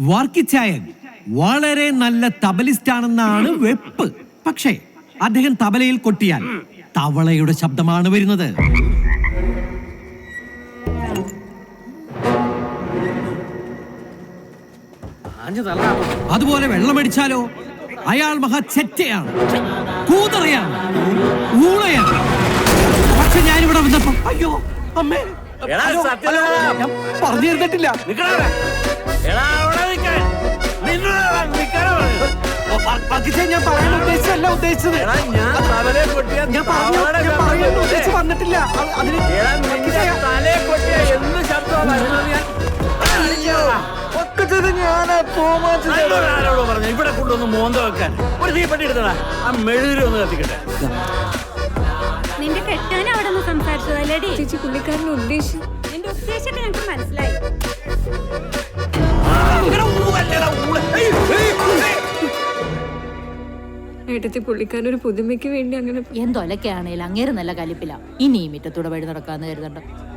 വർക്കിച്ചായൻ വളരെ നല്ല തബലിസ്റ്റ് ആണെന്നാണ് വെപ്പ്. പക്ഷേ അദ്ദേഹം തബലയിൽ കൊട്ടിയാൽ തവളയുടെ ശബ്ദമാണ് വരുന്നത്. അതുപോലെ വെള്ളമടിച്ചാലോ അയാൾ മഹാചെറ്റയാണ്, കൂതറയാണ്, ഊളയാണ്. പക്ഷെ ഞാനിവിടെ വന്നപ്പോ അയ്യോ അമ്മേ പറഞ്ഞു തരുന്നിട്ടില്ല. ഞാൻ പറയാൻ ഉദ്ദേശിച്ചത് ഞാൻ വന്നിട്ടില്ല. ഇവിടെ കൊണ്ടൊന്ന് മോന്ത വെക്കാൻ ഒരു തീപ്പെട്ടി എടുത്തടാ, ആ മെഴുകുതിരി ഒന്ന് കത്തിക്കട്ടെ. നിന്റെ കെട്ടാൻ അവിടെ നിന്ന് സംസാരിച്ചതല്ലേടി ചേച്ചി? പുള്ളിക്കാരനെ ഉദ്ദേശിച്ചു. നിന്റെ ഉദ്ദേശമൊക്കെ ഞങ്ങൾക്ക് മനസ്സിലായി. ഏട്ടത്തി പുള്ളിക്കാരൻ ഒരു പുതുമയ്ക്ക് വേണ്ടി അങ്ങനെ എന്തൊലൊക്കെയാണേലും അങ്ങേര് നല്ല കലിപ്പില്ല. ഇനി ഈ മുറ്റത്തൂടെ വഴി നടക്കാന്ന് കരുതണ്ട.